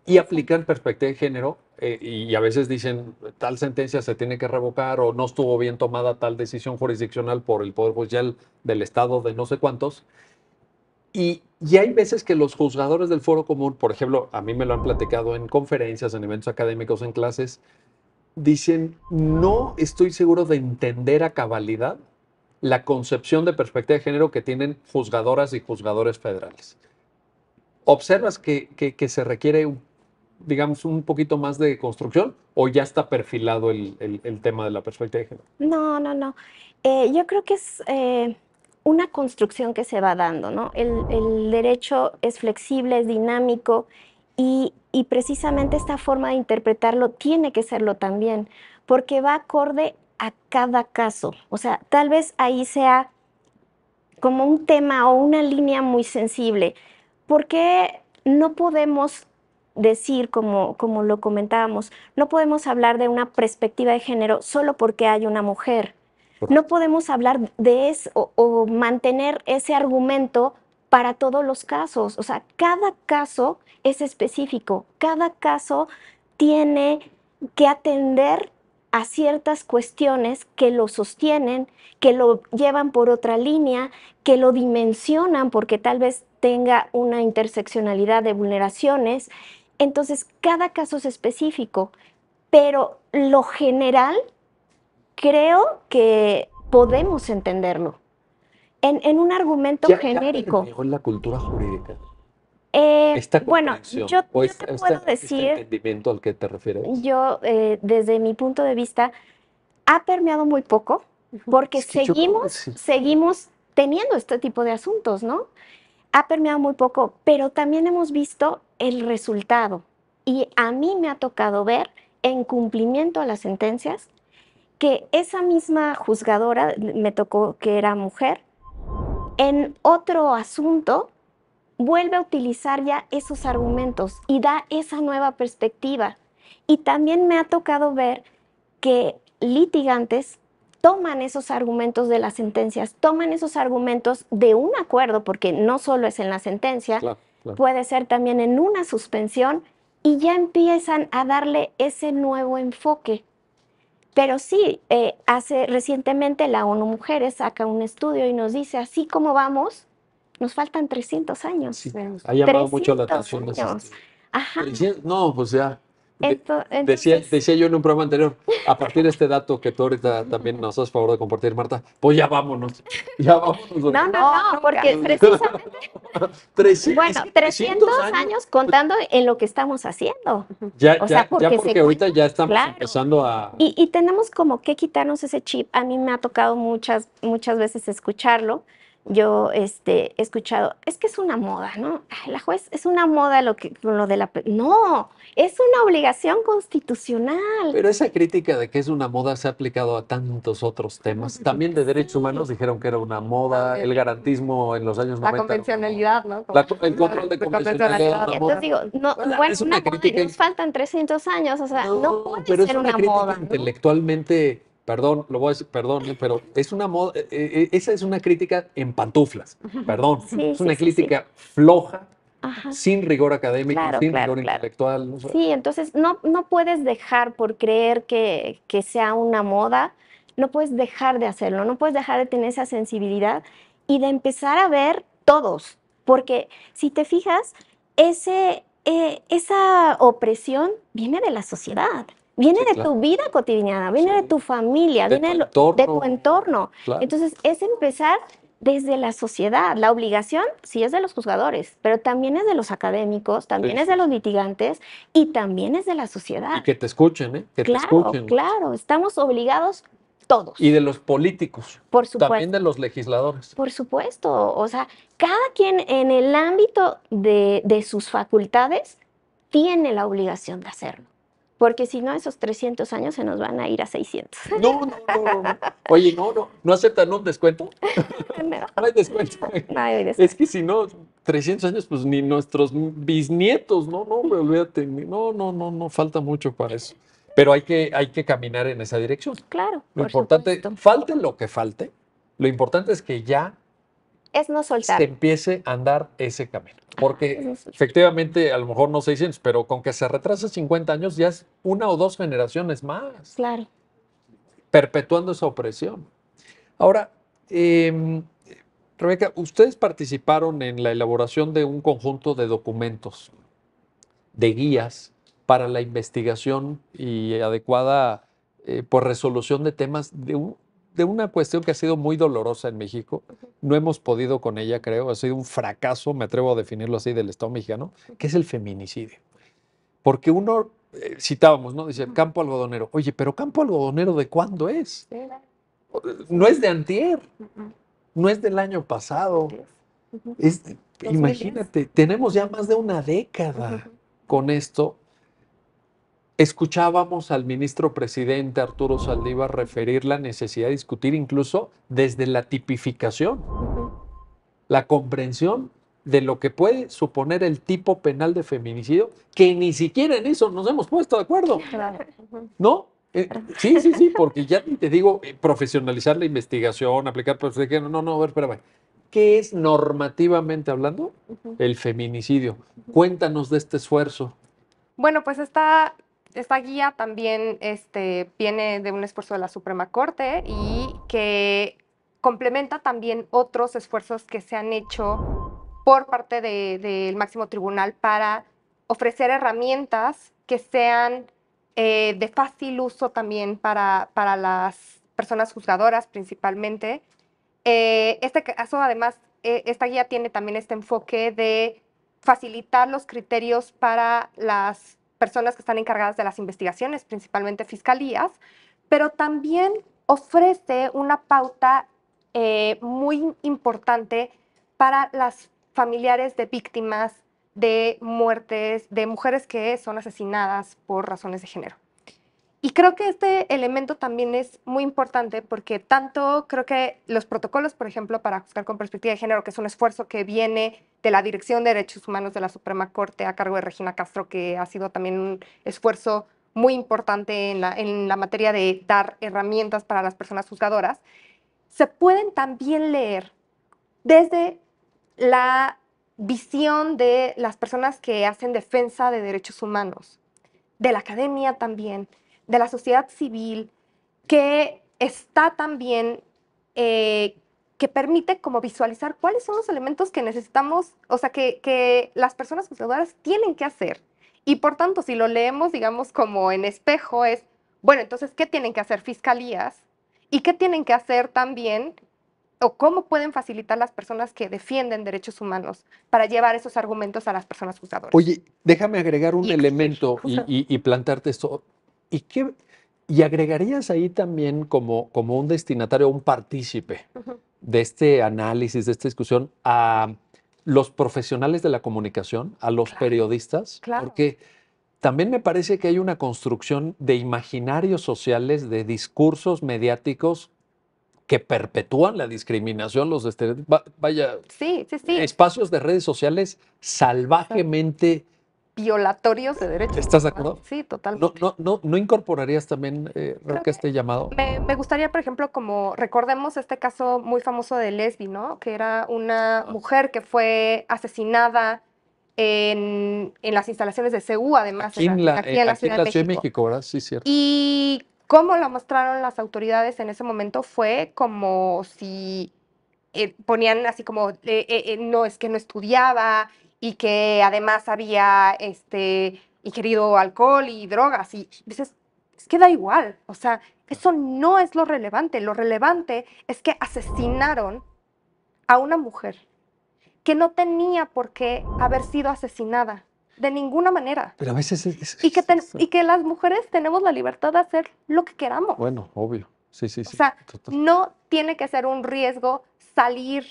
y aplican perspectiva de género, y a veces dicen tal sentencia se tiene que revocar o no estuvo bien tomada tal decisión jurisdiccional por el Poder Judicial del Estado de no sé cuántos. Y hay veces que los juzgadores del foro común, por ejemplo, a mí me lo han platicado en conferencias, en eventos académicos, en clases, dicen, no estoy seguro de entender a cabalidad la concepción de perspectiva de género que tienen juzgadoras y juzgadores federales. ¿Observas que se requiere, digamos, un poquito más de construcción o ya está perfilado el tema de la perspectiva de género? No, no, no. Yo creo que es una construcción que se va dando, ¿no? El derecho es flexible, es dinámico y precisamente esta forma de interpretarlo tiene que serlo también, porque va acorde a cada caso. O sea, tal vez ahí sea como un tema o una línea muy sensible. ¿Por qué no podemos decir, como lo comentábamos, no podemos hablar de una perspectiva de género solo porque hay una mujer? No podemos hablar de eso o mantener ese argumento para todos los casos. O sea, cada caso es específico, cada caso tiene que atender a ciertas cuestiones que lo sostienen, que lo llevan por otra línea, que lo dimensionan porque tal vez tenga una interseccionalidad de vulneraciones. Entonces, cada caso es específico, pero lo general creo que podemos entenderlo en un argumento ¿Ya genérico. permeó en la cultura jurídica esta Bueno, comprensión yo o te puedo este decir, entendimiento al que te refieres? yo desde mi punto de vista, ha permeado muy poco porque Es que yo creo que sí. seguimos teniendo este tipo de asuntos, ¿no? Ha permeado muy poco, pero también hemos visto el resultado. Y a mí me ha tocado ver en cumplimiento a las sentencias que esa misma juzgadora, me tocó que era mujer, en otro asunto vuelve a utilizar ya esos argumentos y da esa nueva perspectiva. Y también me ha tocado ver que litigantes toman esos argumentos de las sentencias, toman esos argumentos de un acuerdo, porque no solo es en la sentencia, Claro, claro. puede ser también en una suspensión, y ya empiezan a darle ese nuevo enfoque. Pero sí, recientemente la ONU Mujeres saca un estudio y nos dice, así como vamos, nos faltan 300 años. Sí, ha llamado mucho la 300 atención ese años. estudio. Ajá. No, pues ya. Entonces, Decía yo en un programa anterior, a partir de este dato que tú ahorita también nos haces favor de compartir, Marta, pues ya vámonos. Ya vámonos. no, No, porque nunca. precisamente, bueno, Es que 300 años contando en lo que estamos haciendo. Ya, O sea, ya porque ahorita ya estamos claro. empezando a... Y tenemos como que quitarnos ese chip. A mí me ha tocado muchas veces escucharlo. Yo he escuchado, es que es una moda, ¿no? Ay, la juez, es una moda lo de la... No, es una obligación constitucional. Pero esa crítica de que es una moda se ha aplicado a tantos otros temas. También de derechos humanos dijeron que era una moda, el garantismo en los años 90. La convencionalidad, ¿no? El control de convencionalidad. convencionalidad. Y entonces digo, no, Bueno, bueno, es una una moda, y crítica- nos faltan 300 años, o sea, no puede pero es ser una una crítica moda, ¿no? intelectualmente, perdón, lo voy a decir, perdón, pero es una moda, esa es una crítica en pantuflas, perdón, Sí, es sí, una sí, sí. crítica floja, Ajá. sin rigor académico, Claro, sin claro, rigor claro. intelectual. ¿No? O sea, Sí, entonces no puedes dejar por creer que sea una moda, no puedes dejar de hacerlo, no puedes dejar de tener esa sensibilidad y de empezar a ver todos, porque si te fijas, esa opresión viene de la sociedad, viene Sí, de claro. tu vida cotidiana, viene Sí. de tu familia, De viene tu de tu entorno. entorno. Claro. Entonces, es empezar desde la sociedad. La obligación sí es de los juzgadores, pero también es de los académicos, también Sí, es de los litigantes y también es de la sociedad. Y que te escuchen, ¿eh? Que te Claro, escuchen. claro, estamos obligados todos. Y de los políticos, Por también supuesto. de los legisladores. Por supuesto, o sea, cada quien en el ámbito de sus facultades tiene la obligación de hacerlo, porque si no, esos 300 años se nos van a ir a 600. No. Oye, no aceptan un descuento. No, No hay descuento. no hay descuento. Es que si no, 300 años, pues ni nuestros bisnietos, no, olvídate, no, falta mucho para eso. Pero hay que caminar en esa dirección. Claro, Lo por importante, supuesto. falte lo que falte, lo importante es que ya Es no soltar. se empiece a andar ese camino. es Porque no soltar. efectivamente, a lo mejor no 600, pero con que se retrase 50 años ya es una o dos generaciones más, Claro. perpetuando esa opresión. Ahora, Rebeca, ustedes participaron en la elaboración de un conjunto de documentos, de guías para la investigación y adecuada por resolución de temas de una cuestión que ha sido muy dolorosa en México. No hemos podido con ella, creo. Ha sido un fracaso, me atrevo a definirlo así, del Estado mexicano, que es el feminicidio. Porque uno, citábamos, ¿no? Dice, campo algodonero. Oye, pero campo algodonero, ¿de cuándo es? Sí, No es de antier, no es del año pasado. Es, 2010. imagínate, tenemos ya más de una década con esto. Escuchábamos al ministro presidente Arturo Saldívar referir la necesidad de discutir incluso desde la tipificación, la comprensión de lo que puede suponer el tipo penal de feminicidio, que ni siquiera en eso nos hemos puesto de acuerdo, Claro. ¿no? Sí, porque ya te digo, profesionalizar la investigación, aplicar, pues, no, a ver, espérame. ¿Qué es normativamente hablando el feminicidio? Cuéntanos de este esfuerzo. Bueno, pues esta guía también viene de un esfuerzo de la Suprema Corte y que complementa también otros esfuerzos que se han hecho por parte del máximo tribunal para ofrecer herramientas que sean de fácil uso también para las personas juzgadoras principalmente. Este caso, además, esta guía tiene también este enfoque de facilitar los criterios para las personas que están encargadas de las investigaciones, principalmente fiscalías, pero también ofrece una pauta muy importante para las familiares de víctimas de muertes, de mujeres que son asesinadas por razones de género. Y creo que este elemento también es muy importante porque tanto creo que los protocolos, por ejemplo, para juzgar con perspectiva de género, que es un esfuerzo que viene de la Dirección de Derechos Humanos de la Suprema Corte a cargo de Regina Castro, que ha sido también un esfuerzo muy importante en la materia de dar herramientas para las personas juzgadoras, se pueden también leer desde la visión de las personas que hacen defensa de derechos humanos, de la academia también, de la sociedad civil, que está también, que permite como visualizar cuáles son los elementos que necesitamos, o sea, que las personas juzgadoras tienen que hacer. Y por tanto, si lo leemos, digamos, como en espejo, es, bueno, entonces, ¿qué tienen que hacer fiscalías? ¿Y qué tienen que hacer también, o cómo pueden facilitar las personas que defienden derechos humanos para llevar esos argumentos a las personas juzgadoras? Oye, déjame agregar un Y elemento exigir. y plantearte esto. ¿Y agregarías ahí también como un destinatario, un partícipe de este análisis, de esta discusión, a los profesionales de la comunicación, a los periodistas? Claro. Porque también me parece que hay una construcción de imaginarios sociales, de discursos mediáticos que perpetúan la discriminación, los estereotipos. Vaya, Sí. espacios de redes sociales salvajemente. Violatorios de derechos. ¿Estás de acuerdo? Sí, totalmente. ¿No incorporarías también, Raquel, este llamado? Me gustaría, por ejemplo, como recordemos este caso muy famoso de Lesbi, ¿no? Que era una mujer que fue asesinada en las instalaciones de CEU, además, Aquí en la Ciudad de México. México, ¿verdad? Sí, cierto. Y cómo la mostraron las autoridades en ese momento fue como si ponían así como, no, es que no estudiaba y que además había ingerido alcohol y drogas. Y dices, es que da igual, o sea, eso no es lo relevante es que asesinaron a una mujer que no tenía por qué haber sido asesinada de ninguna manera. Pero a veces Y que las mujeres tenemos la libertad de hacer lo que queramos. Bueno, obvio. Sí. O sea, Total. no tiene que ser un riesgo salir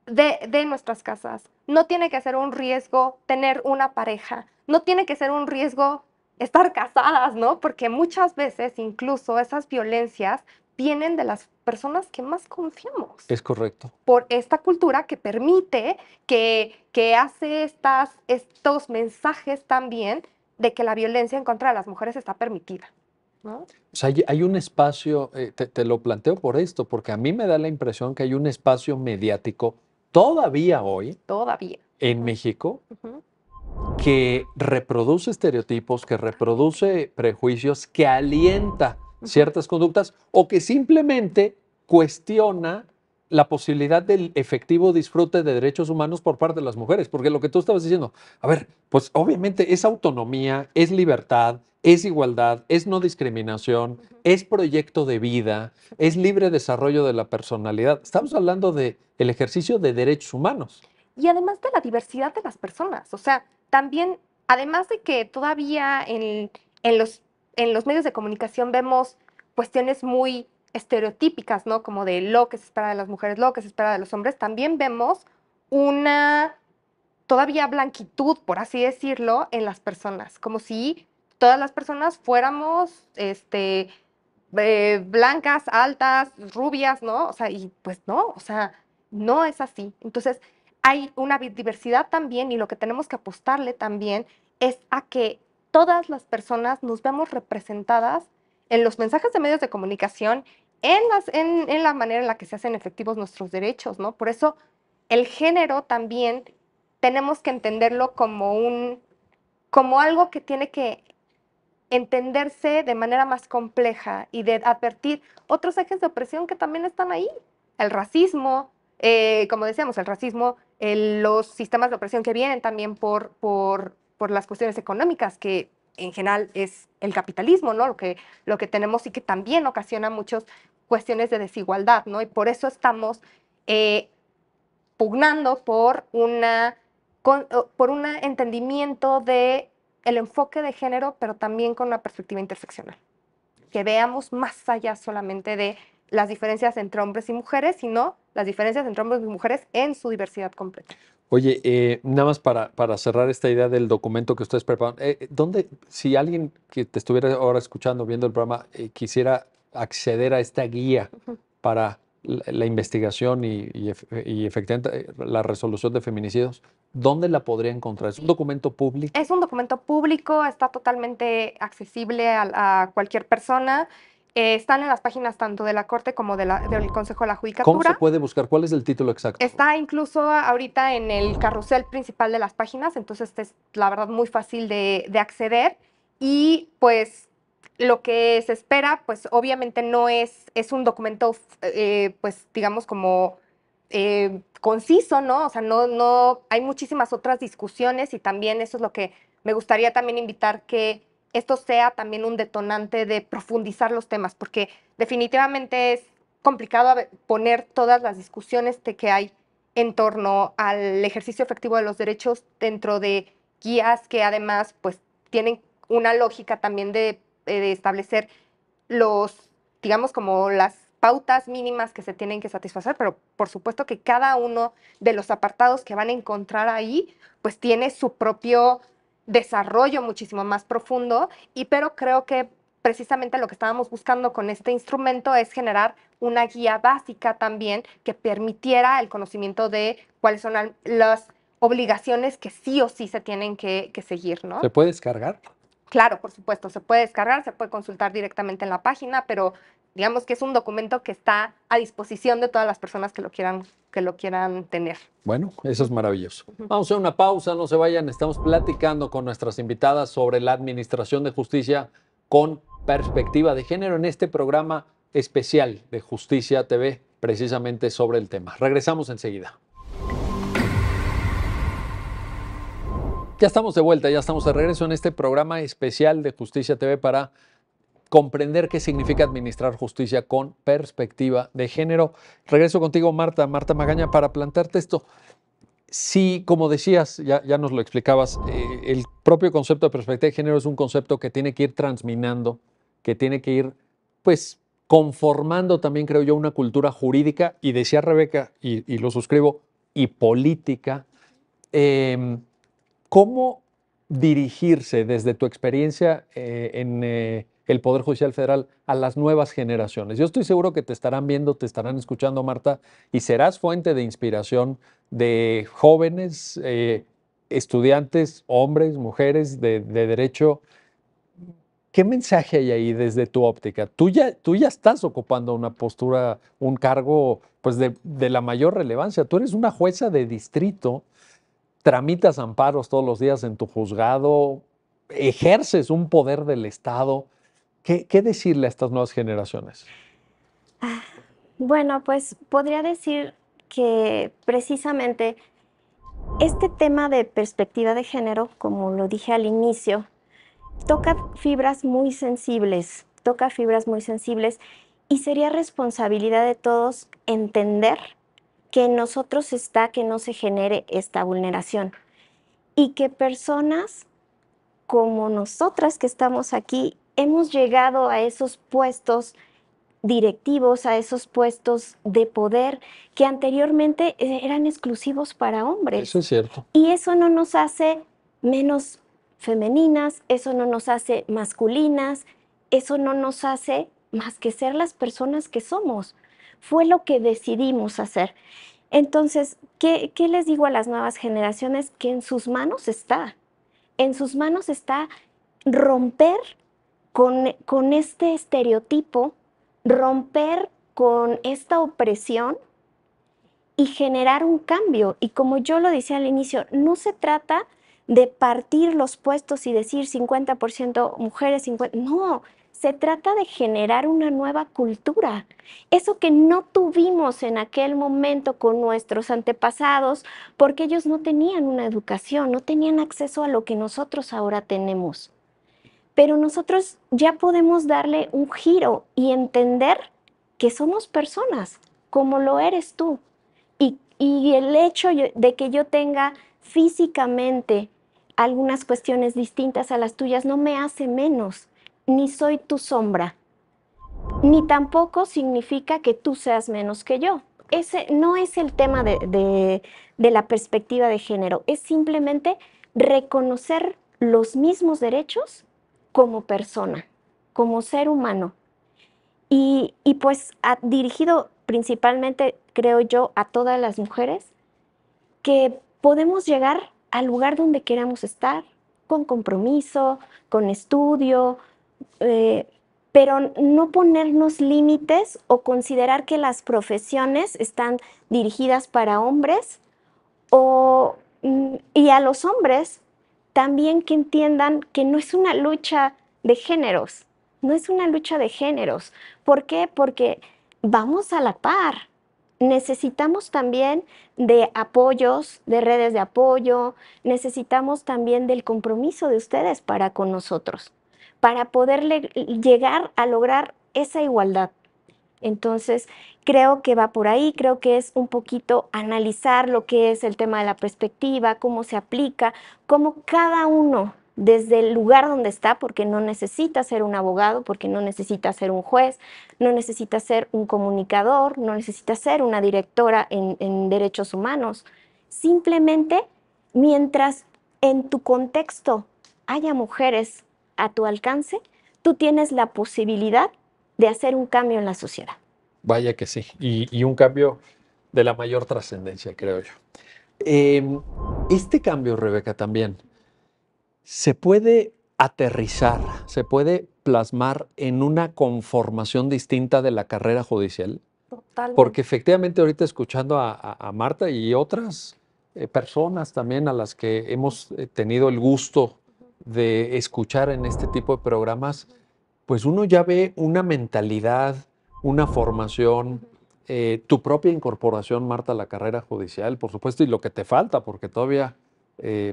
de nuestras casas. No tiene que ser un riesgo tener una pareja. No tiene que ser un riesgo estar casadas, ¿no? Porque muchas veces incluso esas violencias vienen de las personas que más confiamos. Es correcto. Por esta cultura que permite, que hace estos mensajes también de que la violencia en contra de las mujeres está permitida, ¿no? O sea, hay un espacio, te lo planteo por esto, porque a mí me da la impresión que hay un espacio mediático todavía hoy Todavía. en México que reproduce estereotipos, que reproduce prejuicios, que alienta ciertas conductas o que simplemente cuestiona la posibilidad del efectivo disfrute de derechos humanos por parte de las mujeres, porque lo que tú estabas diciendo, a ver, pues obviamente es autonomía, es libertad, es igualdad, es no discriminación, es proyecto de vida, es libre desarrollo de la personalidad. Estamos hablando de el ejercicio de derechos humanos. Y además de la diversidad de las personas, o sea, también, además de que todavía en los, en los medios de comunicación vemos cuestiones muy estereotípicas, ¿no? Como de lo que se espera de las mujeres, lo que se espera de los hombres, también vemos una todavía blanquitud, por así decirlo, en las personas, como si todas las personas fuéramos, blancas, altas, rubias, ¿no? O sea, y pues no, o sea, no es así. Entonces, hay una diversidad también y lo que tenemos que apostarle también es a que todas las personas nos vemos representadas en los mensajes de medios de comunicación, en la manera en la que se hacen efectivos nuestros derechos, ¿no? Por eso el género también tenemos que entenderlo como algo que tiene que entenderse de manera más compleja y de advertir otros ejes de opresión que también están ahí. El racismo, como decíamos, el racismo, los sistemas de opresión que vienen también por las cuestiones económicas, que en general es el capitalismo, ¿no? Lo que tenemos y que también ocasiona muchas cuestiones de desigualdad, ¿no? Y por eso estamos eh, pugnando por un entendimiento de el enfoque de género, pero también con una perspectiva interseccional. Que veamos más allá solamente de las diferencias entre hombres y mujeres, sino las diferencias entre hombres y mujeres en su diversidad completa. Oye, nada más para cerrar esta idea del documento que ustedes preparan, ¿dónde, si alguien que te estuviera ahora escuchando, viendo el programa, quisiera acceder a esta guía para la investigación y efectivamente la resolución de feminicidios, ¿dónde la podría encontrar? ¿Es un documento público? Es un documento público, está totalmente accesible a cualquier persona. Están en las páginas tanto de la Corte como del Consejo de la ¿Cómo se Judicatura. puede buscar? ¿Cuál es el título exacto? Está incluso ahorita en el carrusel principal de las páginas, entonces es la verdad muy fácil de acceder. Y pues lo que se espera, pues obviamente no es un documento, pues digamos como conciso, ¿no? O sea, no, hay muchísimas otras discusiones y también eso es lo que me gustaría también invitar, que esto sea también un detonante de profundizar los temas, porque definitivamente es complicado poner todas las discusiones que hay en torno al ejercicio efectivo de los derechos dentro de guías que además pues tienen una lógica también de establecer digamos, como las pautas mínimas que se tienen que satisfacer, pero por supuesto que cada uno de los apartados que van a encontrar ahí, pues tiene su propio desarrollo muchísimo más profundo, pero creo que precisamente lo que estábamos buscando con este instrumento es generar una guía básica también que permitiera el conocimiento de cuáles son las obligaciones que sí o sí se tienen que seguir, ¿no? ¿Se puede descargar? Claro, por supuesto, se puede descargar, se puede consultar directamente en la página, pero digamos que es un documento que está a disposición de todas las personas que lo quieran tener. Bueno, eso es maravilloso. Vamos a hacer una pausa, no se vayan. Estamos platicando con nuestras invitadas sobre la administración de justicia con perspectiva de género en este programa especial de Justicia TV, precisamente sobre el tema. Regresamos enseguida. Ya estamos de vuelta, ya estamos de regreso en este programa especial de Justicia TV para comprender qué significa administrar justicia con perspectiva de género. Regreso contigo, Marta Magaña, para plantearte esto. Sí, como decías, ya nos lo explicabas, el propio concepto de perspectiva de género es un concepto que tiene que ir transminando, que tiene que ir, pues, conformando también, creo yo, una cultura jurídica, y decía Rebeca, y lo suscribo, y política. ¿Cómo dirigirse desde tu experiencia en el Poder Judicial Federal a las nuevas generaciones? Yo estoy seguro que te estarán viendo, te estarán escuchando, Marta, y serás fuente de inspiración de jóvenes, estudiantes, hombres, mujeres de derecho. ¿Qué mensaje hay ahí desde tu óptica? Tú ya estás ocupando una postura, un cargo pues de la mayor relevancia. Tú eres una jueza de distrito, tramitas amparos todos los días en tu juzgado, ejerces un poder del Estado. ¿Qué decirle a estas nuevas generaciones? Bueno, pues podría decir que precisamente este tema de perspectiva de género, como lo dije al inicio, toca fibras muy sensibles y sería responsabilidad de todos entender que en nosotros está que no se genere esta vulneración y que personas como nosotras que estamos aquí hemos llegado a esos puestos directivos, a esos puestos de poder que anteriormente eran exclusivos para Eso hombres. es cierto. Y eso no nos hace menos femeninas, eso no nos hace masculinas, eso no nos hace más que ser las personas que somos. Fue lo que decidimos hacer. Entonces, ¿qué les digo a las nuevas generaciones? Que en sus manos está. En sus manos está romper con este estereotipo, romper con esta opresión y generar un cambio. Y como yo lo decía al inicio, no se trata de partir los puestos y decir 50% mujeres, 50%, no, se trata de generar una nueva cultura. Eso que no tuvimos en aquel momento con nuestros antepasados, porque ellos no tenían una educación, no tenían acceso a lo que nosotros ahora tenemos. Pero nosotros ya podemos darle un giro y entender que somos personas, como lo eres tú. Y el hecho de que yo tenga físicamente algunas cuestiones distintas a las tuyas no me hace menos, ni soy tu sombra, ni tampoco significa que tú seas menos que yo. Ese no es el tema de la perspectiva de género, es simplemente reconocer los mismos derechos como persona, como ser humano. Y pues dirigido principalmente, creo yo, a todas las mujeres, que podemos llegar al lugar donde queramos estar, con compromiso, con estudio, eh, pero no ponernos límites o considerar que las profesiones están dirigidas para hombres y a los hombres también que entiendan que no es una lucha de géneros, no es una lucha de géneros. ¿Por qué? Porque vamos a la par. Necesitamos también de apoyos, de redes de apoyo, necesitamos también del compromiso de ustedes para con nosotros, para poder llegar a lograr esa igualdad. Entonces, creo que va por ahí, creo que es un poquito analizar lo que es el tema de la perspectiva, cómo se aplica, cómo cada uno desde el lugar donde está, porque no necesita ser un abogado, porque no necesita ser un juez, no necesita ser un comunicador, no necesita ser una directora en derechos humanos. Simplemente, mientras en tu contexto haya mujeres a tu alcance, tú tienes la posibilidad de hacer un cambio en la sociedad. Vaya que sí. Y un cambio de la mayor trascendencia, creo yo. Este cambio, Rebeca, también se puede aterrizar, se puede plasmar en una conformación distinta de la carrera judicial. Totalmente. Porque efectivamente ahorita escuchando a Marta y otras personas también a las que hemos tenido el gusto de escuchar en este tipo de programas, pues uno ya ve una mentalidad, una formación, tu propia incorporación, Marta, a la carrera judicial, por supuesto, y lo que te falta, porque todavía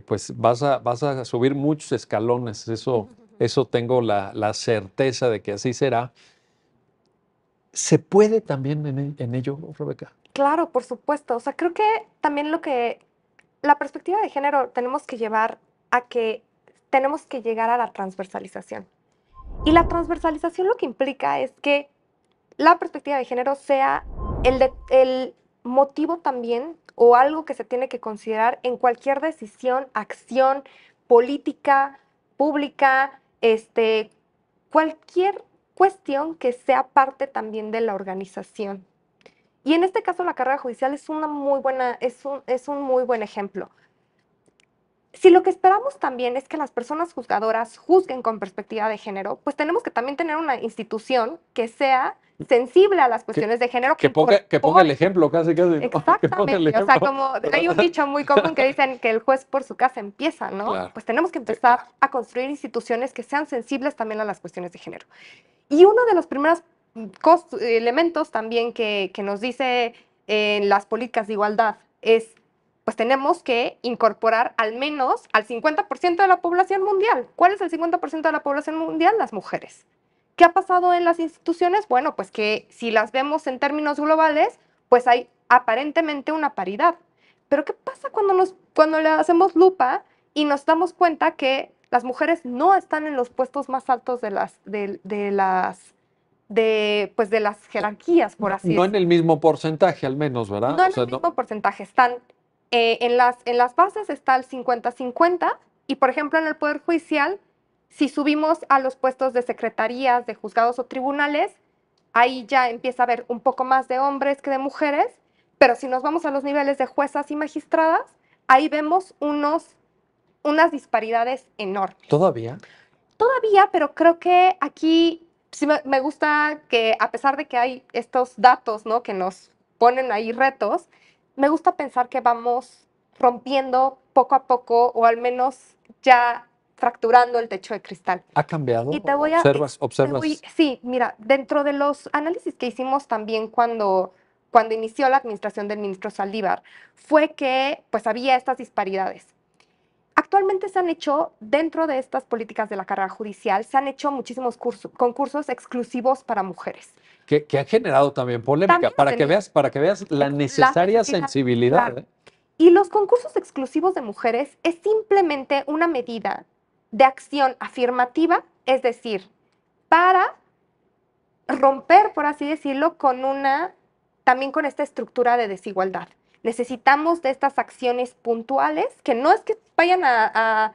pues vas a subir muchos escalones, eso tengo la certeza de que así será. ¿Se puede también en ello, Rebeca? Claro, por supuesto. O sea, creo que también la perspectiva de género tenemos que llevar a que tenemos que llegar a la transversalización. Y la transversalización lo que implica es que la perspectiva de género sea el motivo también o algo que se tiene que considerar en cualquier decisión, acción política, pública, cualquier cuestión que sea parte también de la organización. Y en este caso la carrera judicial es es un muy buen ejemplo. Si lo que esperamos también es que las personas juzgadoras juzguen con perspectiva de género, pues tenemos que también tener una institución que sea sensible a las cuestiones de género. Que ponga el ejemplo, casi, ¿no? Exactamente. O sea, como hay un dicho muy común que dicen que el juez por su casa empieza, ¿no? Claro. Pues tenemos que empezar a construir instituciones que sean sensibles también a las cuestiones de género. Y una de las primeras elementos también que nos dice en las políticas de igualdad es, pues tenemos que incorporar al menos al 50% de la población mundial. ¿Cuál es el 50% de la población mundial? Las mujeres. ¿Qué ha pasado en las instituciones? Bueno, pues que si las vemos en términos globales, pues hay aparentemente una paridad. Pero ¿qué pasa cuando le hacemos lupa y nos damos cuenta que las mujeres no están en los puestos más altos pues de las jerarquías, por así No en decirlo? el mismo porcentaje, al menos, ¿verdad? No O en sea, el mismo porcentaje, están en las bases está el 50-50 y por ejemplo en el Poder Judicial, si subimos a los puestos de secretarías, de juzgados o tribunales, ahí ya empieza a haber un poco más de hombres que de mujeres, pero si nos vamos a los niveles de juezas y magistradas, ahí vemos unas disparidades enormes. ¿todavía? Todavía, pero creo que aquí sí me gusta que a pesar de que hay estos datos, ¿no? Que nos ponen ahí retos, me gusta pensar que vamos rompiendo poco a poco o al menos ya fracturando el techo de cristal. ¿Ha cambiado? Y te voy a, ¿Observas? sí, mira, dentro de los análisis que hicimos también cuando inició la administración del ministro Saldívar, fue que pues había estas disparidades. Actualmente se han hecho, dentro de estas políticas de la carrera judicial, se han hecho muchísimos concursos exclusivos para mujeres. Que ha generado también polémica, También ha tenido para que veas la necesaria necesidad, sensibilidad. claro. Y los concursos exclusivos de mujeres es simplemente una medida de acción afirmativa, es decir, para romper, por así decirlo, también con esta estructura de desigualdad. Necesitamos de estas acciones puntuales que no es que vayan a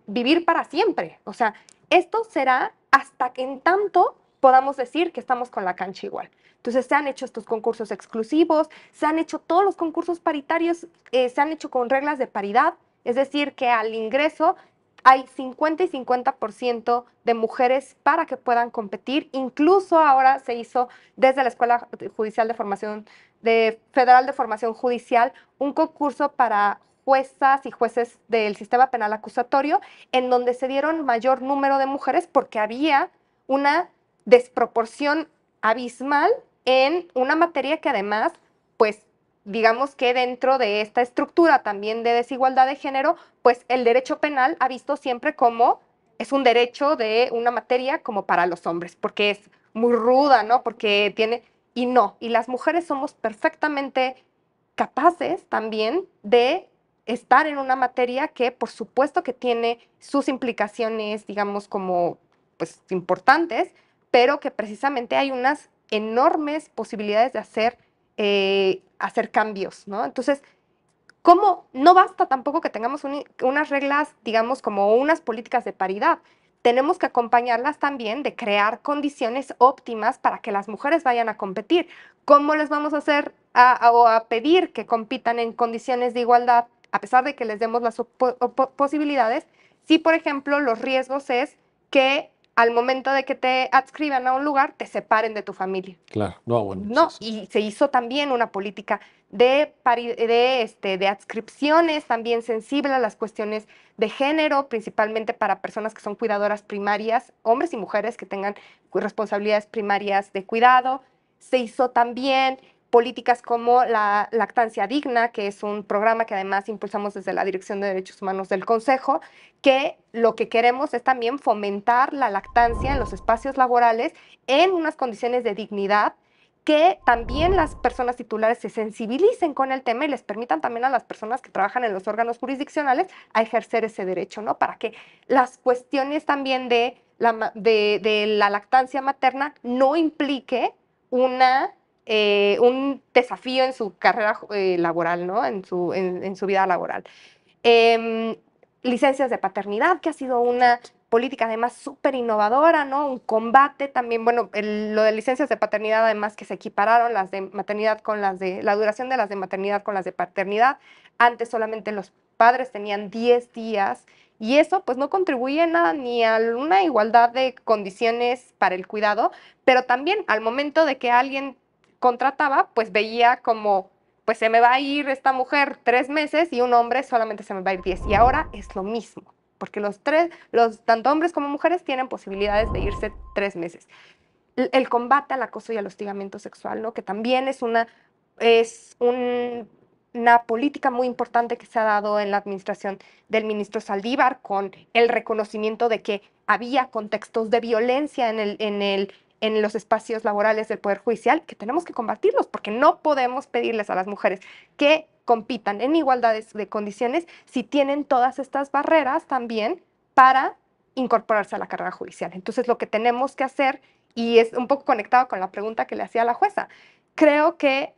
vivir para siempre. O sea, esto será hasta que en tanto podamos decir que estamos con la cancha igual. Entonces se han hecho estos concursos exclusivos, se han hecho todos los concursos paritarios, se han hecho con reglas de paridad, es decir, que al ingreso hay 50 y 50% de mujeres para que puedan competir. Incluso ahora se hizo desde la Escuela Judicial de Formación Federal de Formación Judicial un concurso para juezas y jueces del sistema penal acusatorio, en donde se dieron mayor número de mujeres porque había una desproporción abismal en una materia que además, pues, digamos que dentro de esta estructura también de desigualdad de género, pues el derecho penal ha visto siempre como es un derecho de una materia como para los hombres, porque es muy ruda, ¿no? Porque tiene, y no, y las mujeres somos perfectamente capaces también de estar en una materia que por supuesto que tiene sus implicaciones, digamos, como pues importantes, pero que precisamente hay unas enormes posibilidades de hacer cambios, ¿no? Entonces, ¿cómo? No basta tampoco que tengamos unas reglas, digamos, como unas políticas de paridad. Tenemos que acompañarlas también de crear condiciones óptimas para que las mujeres vayan a competir. ¿Cómo les vamos a hacer o a pedir que compitan en condiciones de igualdad, a pesar de que les demos las posibilidades? Si, por ejemplo, los riesgos es que al momento de que te adscriban a un lugar, te separen de tu familia. Claro, no, bueno. No, Sí, sí. y se hizo también una política de adscripciones también sensible a las cuestiones de género, principalmente para personas que son cuidadoras primarias, hombres y mujeres que tengan responsabilidades primarias de cuidado. Se hizo también políticas como la lactancia digna, que es un programa que además impulsamos desde la Dirección de Derechos Humanos del Consejo, que lo que queremos es también fomentar la lactancia en los espacios laborales en unas condiciones de dignidad, que también las personas titulares se sensibilicen con el tema y les permitan también a las personas que trabajan en los órganos jurisdiccionales a ejercer ese derecho, ¿no? Para que las cuestiones también de la lactancia materna no implique un desafío en su carrera laboral, ¿no? En su vida laboral. Licencias de paternidad, que ha sido una política además súper innovadora, ¿no? Un combate también, bueno, lo de licencias de paternidad además que se equipararon las de maternidad con la duración de las de maternidad con las de paternidad. Antes solamente los padres tenían 10 días y eso pues no contribuye nada ni a una igualdad de condiciones para el cuidado, pero también al momento de que alguien contrataba, pues veía como pues se me va a ir esta mujer 3 meses y un hombre solamente se me va a ir 10. Y ahora es lo mismo, porque tanto hombres como mujeres tienen posibilidades de irse 3 meses. el combate al acoso y al hostigamiento sexual, ¿no? Que también es una política muy importante que se ha dado en la administración del ministro Saldívar, con el reconocimiento de que había contextos de violencia en los espacios laborales del Poder Judicial, que tenemos que combatirlos, porque no podemos pedirles a las mujeres que compitan en igualdad de condiciones si tienen todas estas barreras también para incorporarse a la carrera judicial. Entonces, lo que tenemos que hacer, y es un poco conectado con la pregunta que le hacía a la jueza, creo que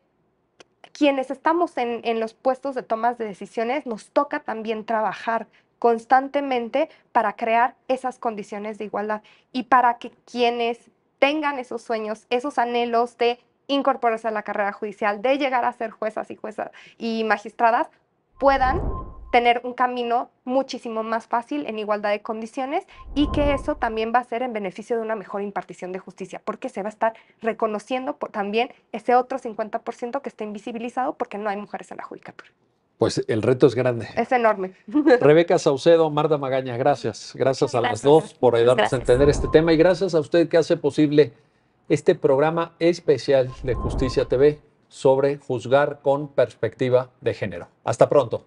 quienes estamos en los puestos de tomas de decisiones nos toca también trabajar constantemente para crear esas condiciones de igualdad y para que quienes tengan esos sueños, esos anhelos de incorporarse a la carrera judicial, de llegar a ser juezas y magistradas, puedan tener un camino muchísimo más fácil en igualdad de condiciones, y que eso también va a ser en beneficio de una mejor impartición de justicia, porque se va a estar reconociendo también ese otro 50% que está invisibilizado porque no hay mujeres en la judicatura. Pues el reto es grande. Es enorme. Rebeca Saucedo, Marta Magaña, gracias. Gracias a las dos por ayudarnos a Gracias. entender este tema, y gracias a usted que hace posible este programa especial de Justicia TV sobre juzgar con perspectiva de género. Hasta pronto.